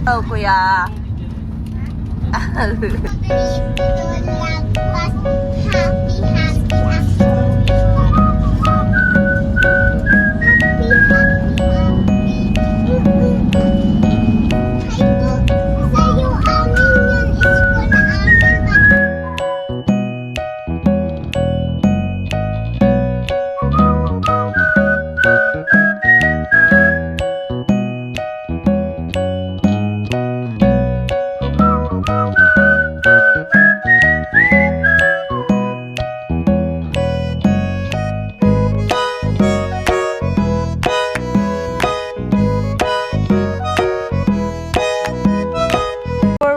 Oh, kuya.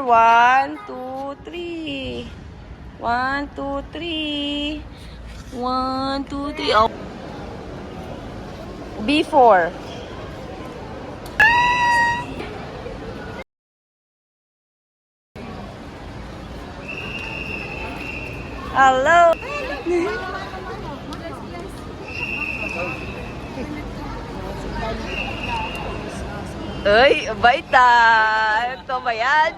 One, two, three. 1, 2, 3. 1, 2, 3. Oh. B4. Hello. Ay, bait ah. Ito ba yan?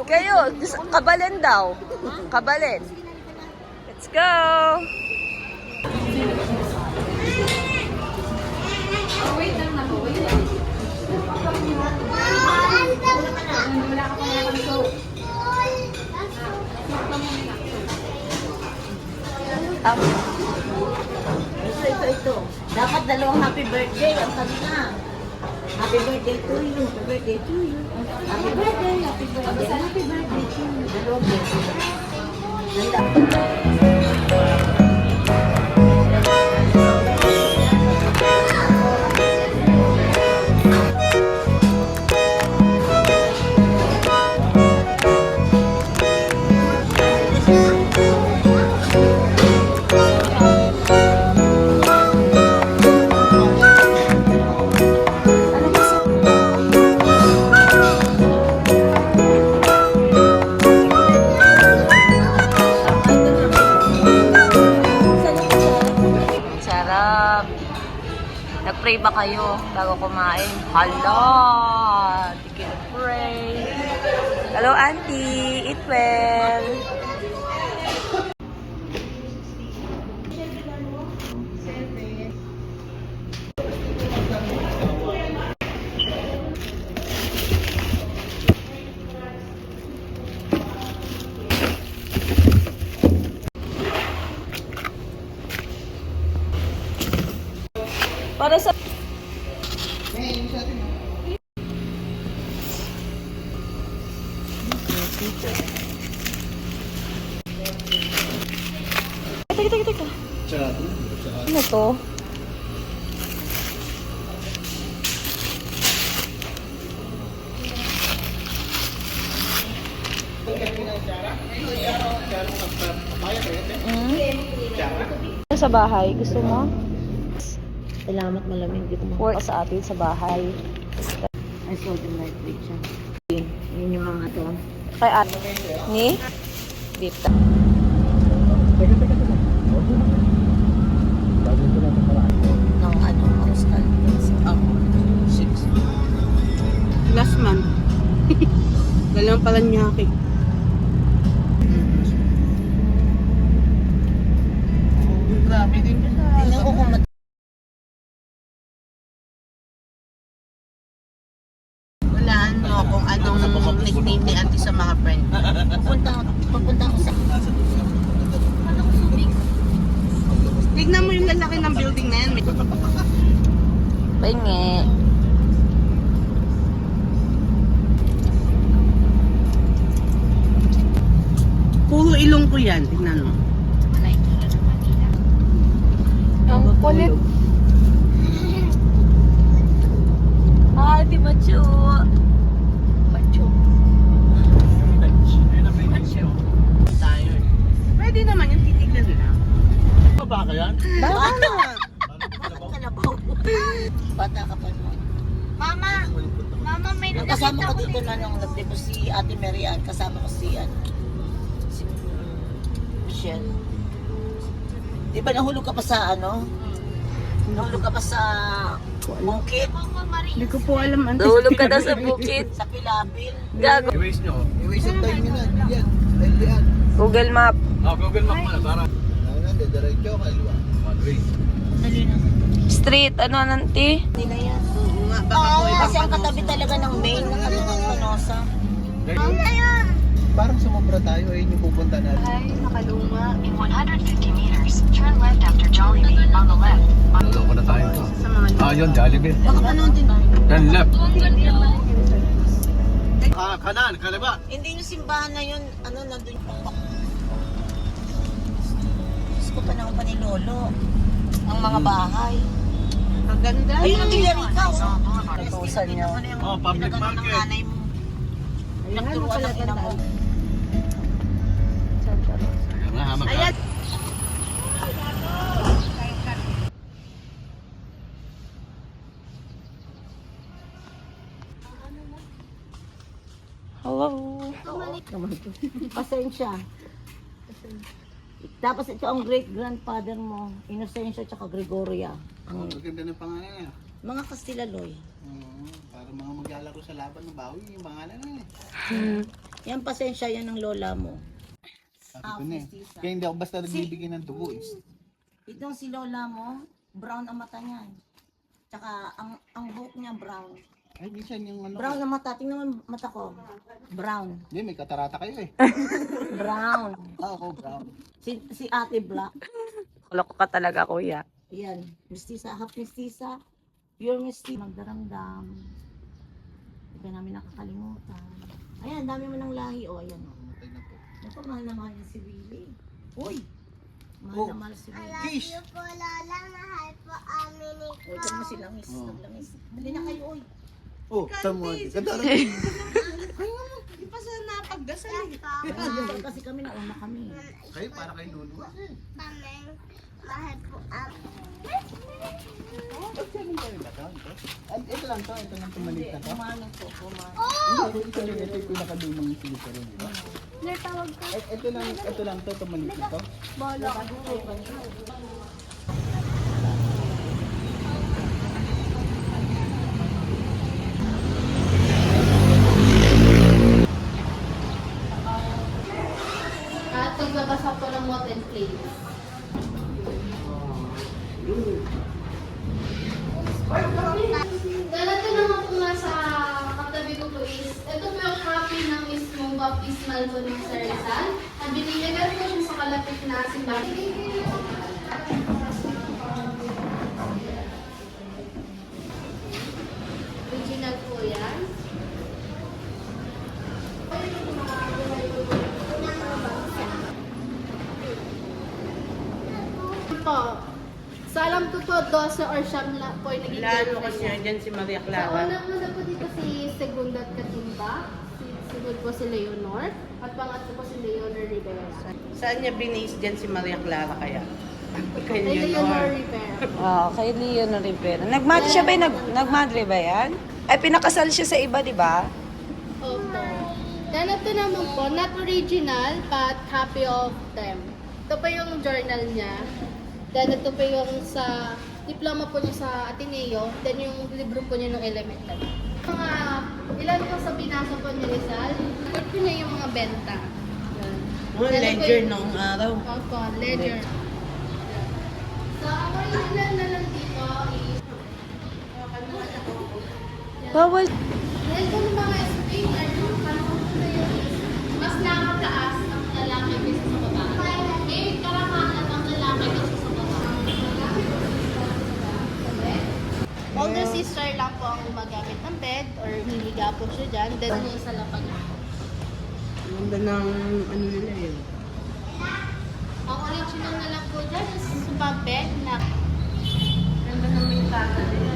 Kayo, Kabalen daw. Kabalen. Let's go. Wait lang na po. Wait lang. Wala ka pa naman so. Ito. Dapat dalawang happy birthday. Ang sabi na. Happy birthday to you. Happy birthday to you. Happy birthday. Happy birthday. Happy birthday to you. Dalawang birthday. Nag-pray ba kayo bago kumain? Hala! Di kayo pray. Hello, auntie. Eat well. Para sa Teka. Ano to? Sa bahay, gusto mo? Salamat, malamig dito mo. Work sa atin sa bahay. Ay, so din lightweight siya. Yun yung mga to. Kay ate. Ni? Dito. Ng ano, Austal. Last month. Dalawang pala niya cake. Grabe din siya. Tingnan ko kung Walaan mo kung anong nickname ni auntie sa mga friend. pupunta ako sa... Tignan mo yung lalaki ng building na yan. Pahingi. Puro ilong ko yan. Tignan mo. Ang kulit. Ah, di macho. Macho. Tayo. Pwede naman yung titignan nila. Baka yan? Baka na. Kalabaw. Bata ka pa naman. Mama, may Kasama nakita ko ko dito na nung nagdibo si Ate Mary Ann. Kasama ko si Michelle. Di ba nahulog ka pa sa ano? Nahulog ka ba sa bukid? Hindi ko po alam. Nahulog ka daw sa bukid. Sa Pilabil? Gago. I-waste nyo. I-waste ang time nyo na. Yan. LDR. Google Map. Google Map mo na para. Ano na, dediretso, kaliwa. Madrid. Street, ano nanti? Nila yan. Oo nga, baka po ibang Kasi ang katabi talaga ng main ng kanilang Canosa. Parang sumobra tayo, ayun yung pupunta natin. Ay, nakaluma. In 150 meters, turn left after Jollibee on the left. Loko na tayo. Yun, Jollibee. Baka panood din. Turn left. Kanan, kaliba. Hindi yung simbahan na yun, ano, nandun yung Diyos ko, panahon pa ni Lolo. Ang mga bahay. Ang ganda. Ayun ang Villarica. Natusan niyo. Public market. Nagturuan ng ina mo. Ayan na, hamag. Ayan. Hello. Pasensya. Tapos ito ang great-grandfather mo, Inocencio tsaka Gregoria. Ang ganda ng pangalan niya. Mga Kastilaloy. Para mga maglalaro sa laban ng bawi, yung pangalan na eh. Yan pasensya, yan ang lola mo. Sabi ko na eh. Kaya hindi ako basta nagbibigay ng dugo eh. Itong si lola mo, brown ang mata niyan. Tsaka ang buhok niya brown. Ay, minsan yung ano. Brown ang mata, tingnan mo yung mata ko. Brown. Hindi, may katarata kayo eh. Brown. Ako, brown. Si ate black. Loko ka talaga, kuya. Yan, mestiza, half mestiza. Pure mestiza. Magdaramdam. Hindi ka namin nakakalimutan. Ayan, dami mo ng lahi. O, ayan o. Matay na po. Ito, mahal na mahal niya si Willie. Uy! Mahal na mahal si Willie. Kish! O, ito mo si Langis. Naglangis. Dali na kayo, uy. Oh, tamo. Ganda Di pa sa napagdasal eh. Kasi kami nauna kami. Kayo, para kay Lulu. Ito lang to, ito lang itong maliit na to. Kumano po, kumano. Hindi, ito yung pinakadumang silika rin, di ba? Ito lang to, itong maliit na to. At paglabas po ng mountain place. Dalato naman po nga sa katabi ko po is, ito po yung copy ng mismong baptismal po ng Sir Rizal. At biniligan po siya sa kalapit na simbahan. Original po yan. Po. Sa alam ko po, 12 or siyam na po yung naging Lalo girlfriend kasi niya. dyan si Maria So, Clara. unang-una po dito si Segunda at Katimba, sunod po si Leonor, at pangatlo po si Leonor Rivera. Saan niya binase dyan si Maria Clara kaya? Kay Ay, Leonor Leonor. Rivera. Kay Leon Rivera. Nagmadre siya ba? Nagmadre ba yan? Ay, pinakasal siya sa iba, di ba? Opo. Then ito naman po, not original, but happy of them. Ito pa yung journal niya. Then ito pa yung sa diploma po niya sa Ateneo. Then yung libro po niya ng elementary. Mga ilan po sa binasa po ni Rizal. Ito po niya yung mga benta. Yan. Oh, Then ito ledger yung- nung araw. Opo, ledger. So, ang original na lang dito is... Bawal. Dahil po ng mga speaker, yung panahon po na yun is mas nakataas ang lalaki kaysa sa babae. Eh, karamahan ang lalaki kaysa sa babae. Older sister lang po ang gumagamit ng bed or hinihiga po siya dyan. Then, yung isa lapag. Ganda ng ano nila yun. Ang original na lang po dyan is sa bed na Ganda ng mintata nila.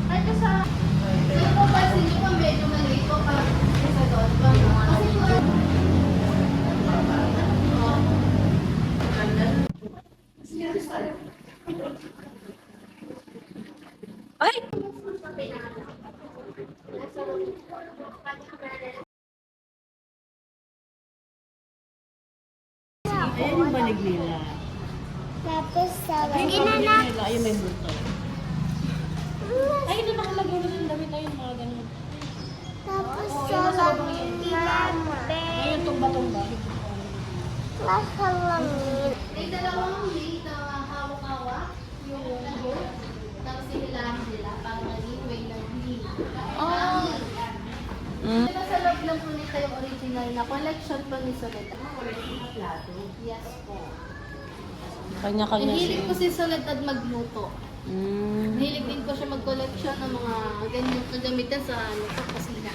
kahit sa so, po pansin nyo pa medyo maliit po pa sa doon. Kasi po, Ay! Ayun yung banig nila. Hindi na Ay, hindi nakalagay na ng damit tayo, mga ganun. Tapos salamin. Ngayon, tumba-tumba. Masalamin. May dalawang way na hawak-hawak yung boat. Tapos sinilahan nila para maging way ng hili. Diba sa loob lang po nito yung original na collection po ni Soledad? Yes po. Kanya-kanya Mahilig siya. po si Soledad magluto. Mm. Mahilig din po siya mag-collection ng mga ganyan kagamitan sa sa kusina.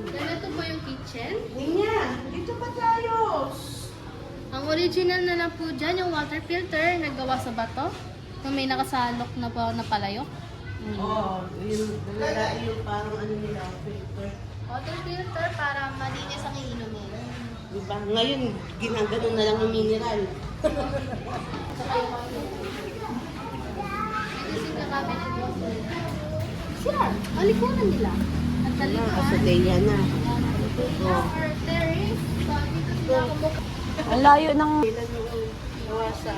Then ito po yung kitchen. Dito pa tayo. Ang original na lang po dyan, yung water filter na gawa sa bato. Kung may nakasalok na po na palayok. Oo, yung parang ano nila, filter. Water filter para malinis ang iinumin. Diba? Ngayon, ginagano na lang ng mineral. Ito yung cabinet po. Sila, alikunan nila. At talikuan. Sa Leia na. Or terrace. So, dito sila kumuk- Ang layo ng...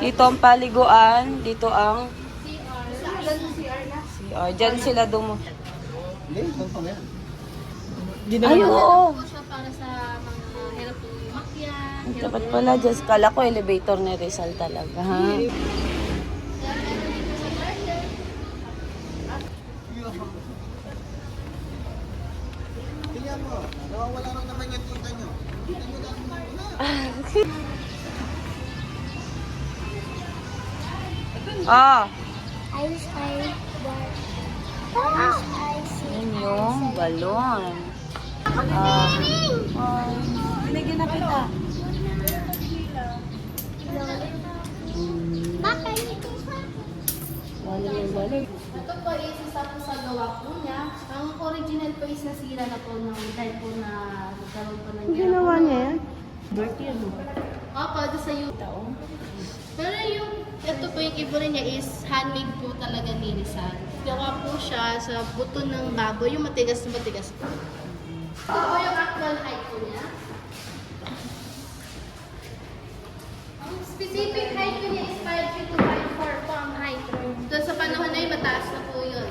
Dito ang paliguan, dito ang CR. Diyan sila Hindi, doon pa yan. Ay, oo. po siya para sa mga hirap umakyat. Dapat pala, just kala ko elevator ni Rizal talaga, ha? Kaya meron dito sa garden. Tingnan mo, nawawala rin naman yung tita nyo. Tita nyo lang wala. Ah, Ice. yun yung balon. Ah, binigyan na kita. Bakit? Balon yung balon. Ito po is isa po sa gawa po niya. Ang original po is nasira na po ng dahil po na nagkaroon po ng ginawa niya yan? Birthday ano? Opo, doon sa Utah. Pero yung, ito po yung iba niya is handmade po talaga ni Rizal. Gawa po siya sa buto ng baboy, yung matigas na matigas po. Ito po yung actual height po niya. Ang specific height po niya is 5 feet to 5'4" po ang height. Doon sa panahon na yun, mataas na po yun.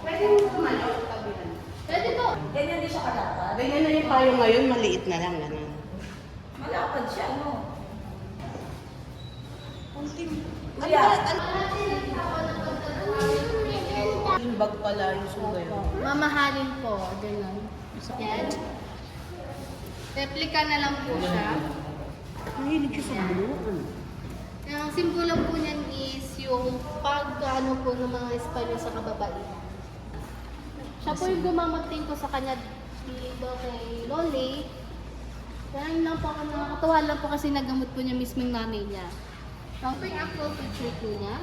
Pwede mo kumalaw sa kabilan. Pwede po. Ganyan din siya kalakad. Ganyan na yung payo ngayon, maliit na lang. Ganun. Malakad siya, no? Yung bag pala yung sugayo. Mamahalin po. Ganun. Yan. Replica na lang po siya. Mahilig siya sa buluan. Ang simbolo po niyan is yung pag-ano po ng mga Espanyol sa kababaihan. Siya po yung gumamot din po sa kanya dito kay Loli. Kaya yun lang po ako nakakatawa lang po kasi nagamot po niya mismo yung nanay niya. Ang po yung actual picture po niya.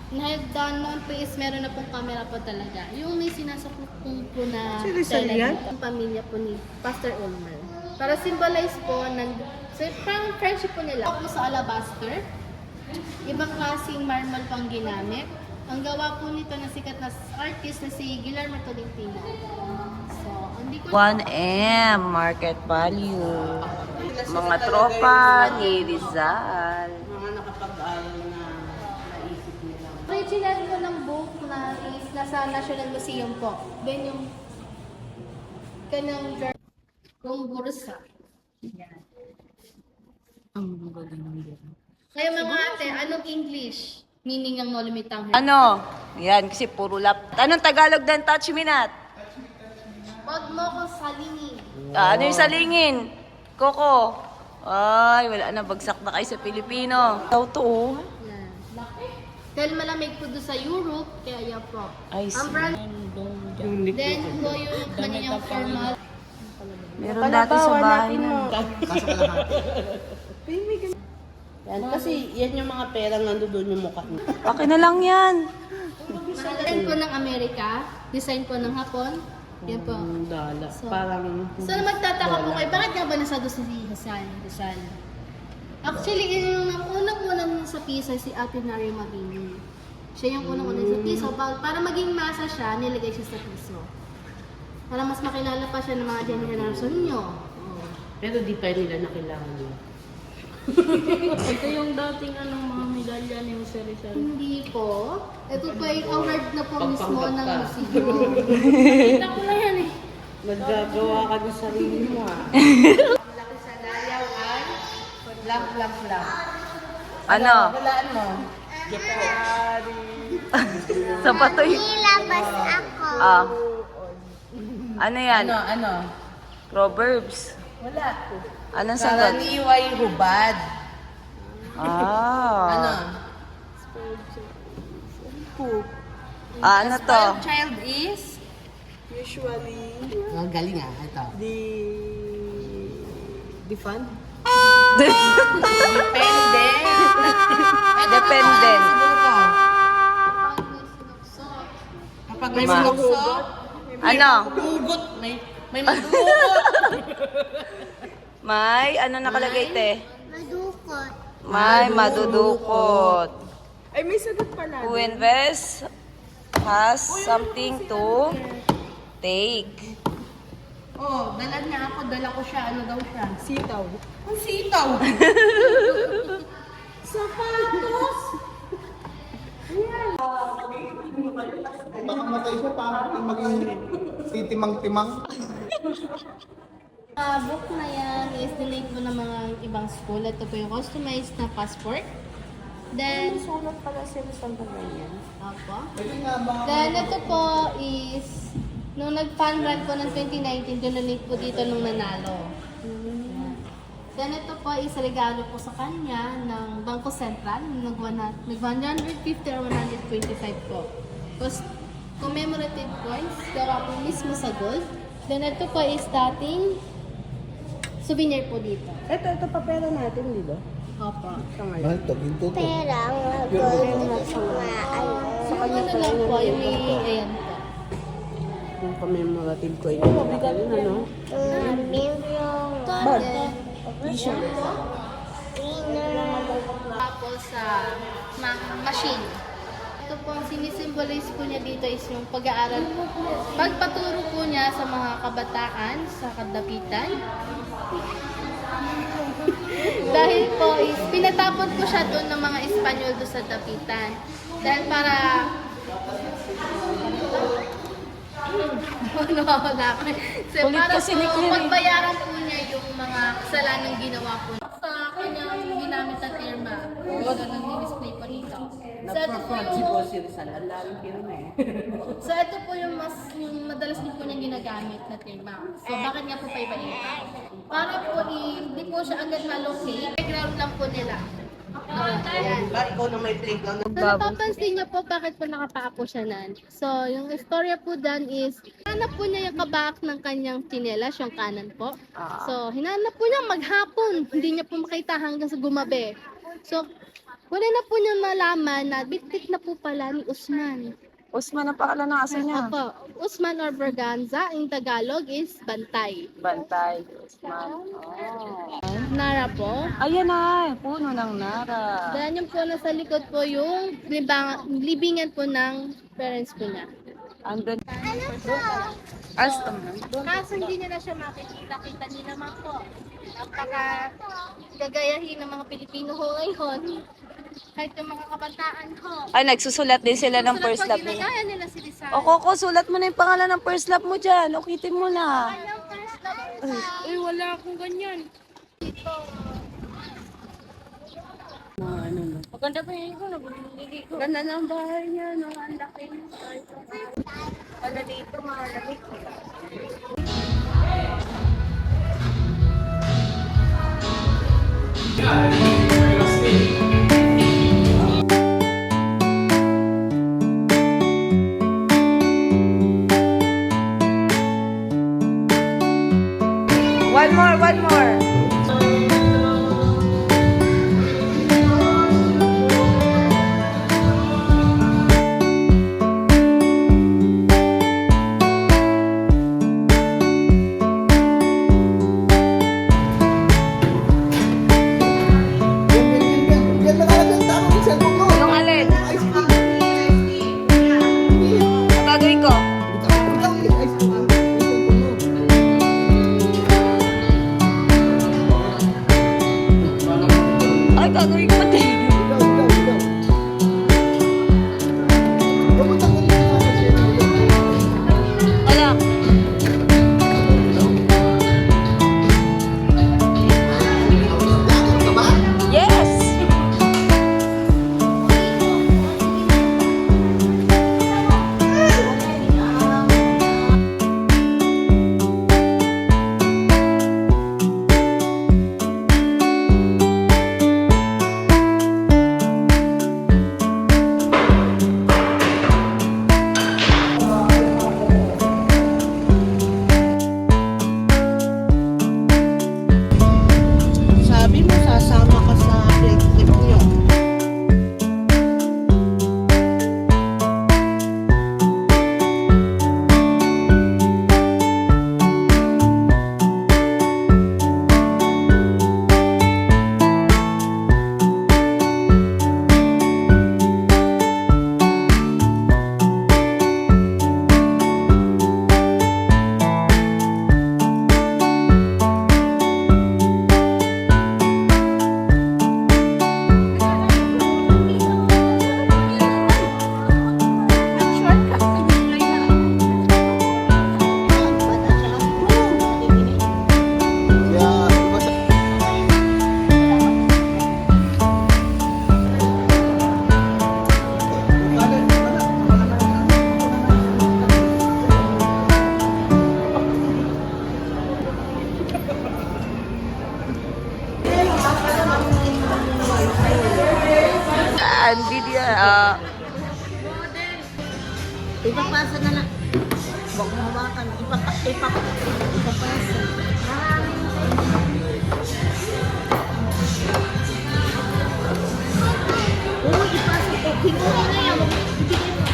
Nahagdan noon po is meron na pong camera po talaga. Yung may sinasakot po na talaga. Ang pamilya po ni Pastor Ulmer. Para symbolize po ng so, parang friendship po nila. Po sa alabaster. Ibang klaseng marble pang ginamit. Ang gawa po nito na sikat na artist na si Guillermo Tolentino. So, hindi ko 1M, market value. Mga tropa ni Rizal. Mga nakapag-aral na naisip nila. original ko ng book na is nasa National Museum po. Then yung kanang yung bursa. Yan. Ang galing ng galing. Kaya mga ate, anong English? Meaning ng no limitang Ano? Yan, kasi puro lap. Anong Tagalog ng touch me not? Huwag mo ko salingin. Ah, ano yung salingin? Coco. Ay, wala na. Bagsak na kayo sa Pilipino. Ito to, oh. Yan. Dahil malamig po doon sa Europe, kaya yan po. I see. Ang brand, then po yung kanyang formal. Meron dati sa bahay na. Kaso kalahati. Yan, kasi yan yung mga perang nandoon yung mukha niya. Akin na lang yan. Design po ng Amerika, design po ng Hapon. Yan po. Dala. So, Parang... So, magtataka po kayo, bakit nga ba nasa doon si Rizal? Actually, yung unang-unang sa pisa si Ate Nari Mabini. Siya yung unang-unang sa piso. Para maging masa siya, nilagay siya sa piso. Para mas makilala pa siya ng mga generation nyo. Pero di pa nila nakilala niya. Ito yung dating mga medalya ni Jose Rizal. Hindi po. Ito po yung award na po mismo ng museum. Kita ko na yan eh. Nagagawa ka ng sarili mo ah. Laki sa layaw ay blank. Ano? Walaan mo. Sa patoy. Nilabas ako. Ah. Ano yan? Ano? Proverbs. Wala. Anong sagot? Karaniway hubad. Ah. Ano? Ano to? Child is? Usually, Ang galing ah. Ito. the fun. Depende. Dependent. Kapag may sinukso, Ano? hugot. May maghugot. May, ano nakalagay te? Madukot. May madudukot. Ay, may sagot pala. Who invests has something to take. Oh, dala niya ako, dala ko siya. Ano daw siya? Sitaw. Ang sitaw. Sapatos! Baka matay siya para maging titimang-timang. Book na yan is dinate po ng mga ibang school. Ito po yung customized na passport. Then, Sulat pala sila sa ganyan. Opo. Pwede nga ba? Then, ito po is, nung nag-fun run po ng 2019, donate po dito nung nanalo. Yan. Then, ito po is regalo po sa kanya ng Bangko Sentral. Nag-150 or 125 po. Tapos, commemorative coins, gawa po mismo sa gold. Then, ito po is dating souvenir po dito. Ito papera natin dito. Opo. Mahal to, ginto to. Pera ang gold na Sa kanya na lang po, yung may, ayan po. Yung commemorative coin. Oh, bigat na, no? Tapos sa machine. Ito po, ang sinisimbolize po niya dito is yung pag-aaral. Pagpaturo po niya sa mga kabataan sa kadapitan. Dahil po is pinatapon po siya doon ng mga Espanyol doon sa dapitan. Dahil para nawawala ko. So, Kulit para kasi po ni Claire. magbayaran po niya yung mga kasalanang ginawa po sa kanyang ginamit na terma. Doon ang display po dito. So, ito po yung, si Rizal. Ang laking firma eh. so, ito po yung yung madalas din po niyang ginagamit na terma. So, bakit nga po pa iba-iba? Para po hindi po siya agad malocate. Background lang po nila. Ayan. Ba, ikaw na may playground. So, napapansin niyo po bakit po nakapaa po siya nan. So, yung istorya po dyan is, hinanap po niya yung kabak ng kanyang tsinelas, yung kanan po. So, hinanap po niya maghapon. Hindi niya po makita hanggang sa gumabi. So, wala na po niya malaman na bitbit na po pala ni Usman. Usman ang pangalan ng aso niya. Opo, Usman or Berganza, in Tagalog is Bantay. Bantay. Usman. Oh. Nara po. Ayan na, puno ng nara. Then yung po nasa likod po yung libingan po ng parents po niya. Andun. Aston. Kaso hindi nila siya makikita. Kita niyo naman po. Napaka gagayahin ng mga Pilipino ho ngayon. Kahit yung mga kabataan ho. Ay, nagsusulat din sila ng Sulat first po, love nila. ginagaya nila si Rizal. O, Coco, sulat mo na yung pangalan ng first love mo dyan. Ukitin mo na. Yung first love ni Rizal. Uy, wala akong ganyan. Dito. Maganda pa yun ko, nabulili ko. Ganda ng bahay niya, no? Ang laki. Wala dito, malamig. One more. Ipapasa na lang. Huwag mo hawakan. Ipapasa. Oo, ipasa ko. Siguro na yan. Ibigay mo.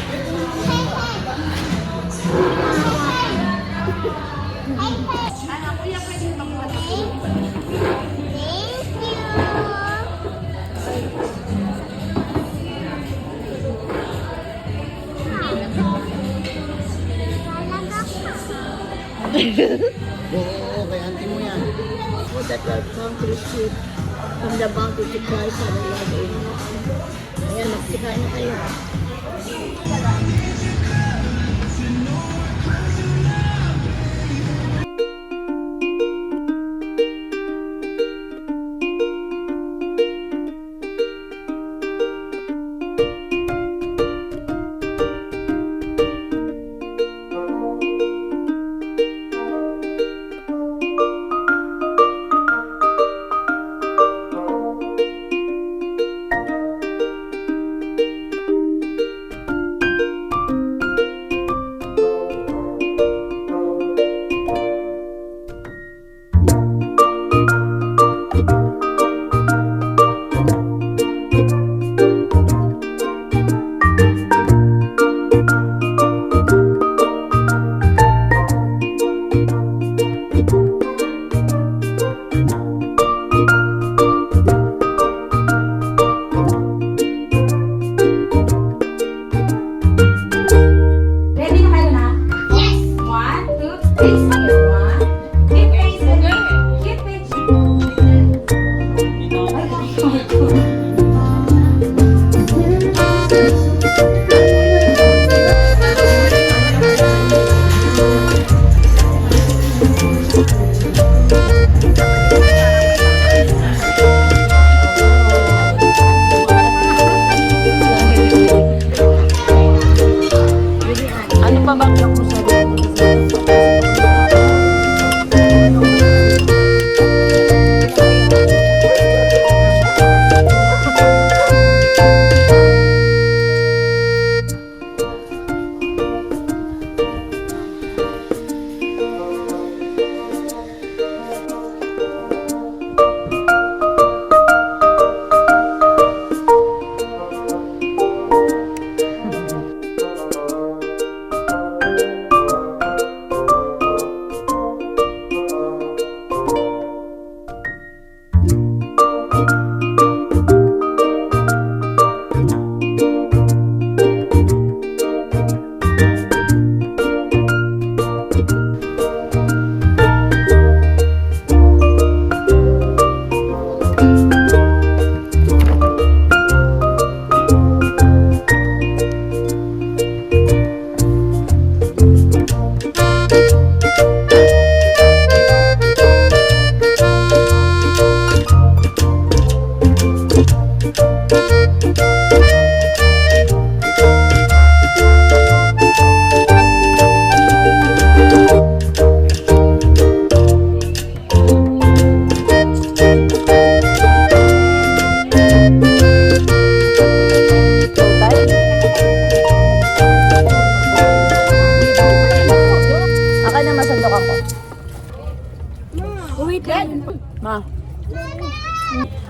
Oo, kay auntie mo yan. For that our country ship from the bounty to Christ our Lord. Amen. Ayan, magsikain na kayo.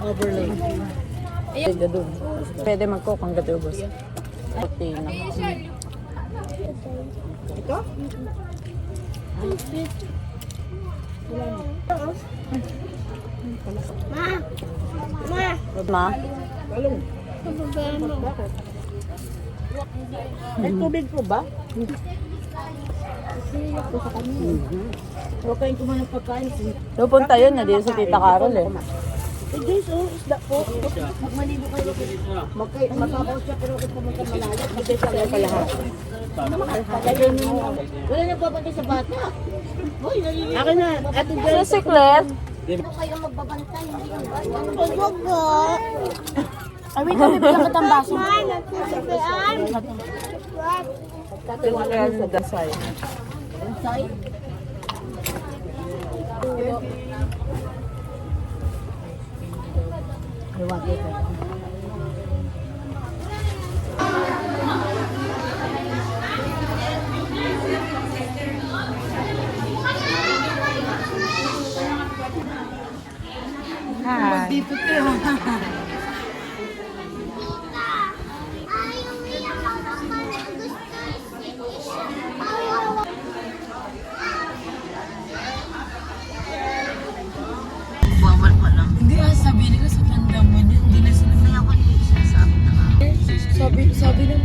Overload. Ayun. Doon. Pwede mag-coke hanggang ubos. Okay na. Ito? Ma? May tubig po ba? Okay, kumain ng pagkain. Pupunta yun na dito sa Tita Carol eh. Guys, isda po. Magmalibo kayo. Magpapaw siya pero kung pumunta malayo. Kasi sa kaya lahat. Wala na babantay sa bata. Hoy, naliligo. Akin na. Ate Sa siklet? Kayo magbabantay. Ay, wait, kami pala katang baso. Katiwalaan sa dasay. Inside?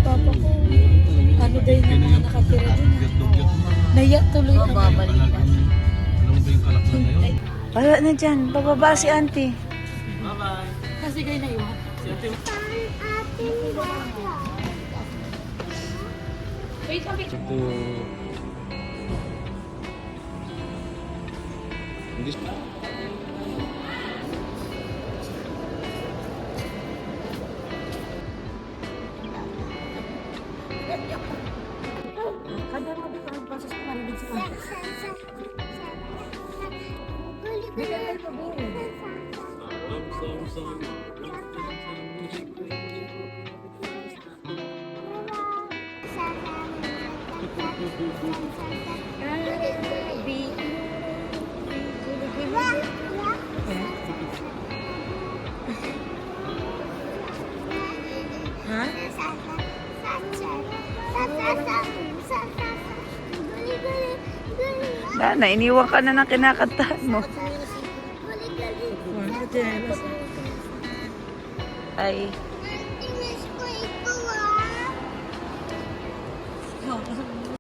papa ko. Ano daw yung mga nakatira dun? Dugyot-dugyot mo. Naiyak tuloy ako. Alam mo ba yung kalaklan na yun? Wala na dyan. Bababa si auntie. Kasi kayo naiwan. Kada mo dito ang process ko marinig sa kanya. Bigyan mo po. Na, iniwan ka na ng kinakantahan mo. Ay. Oh,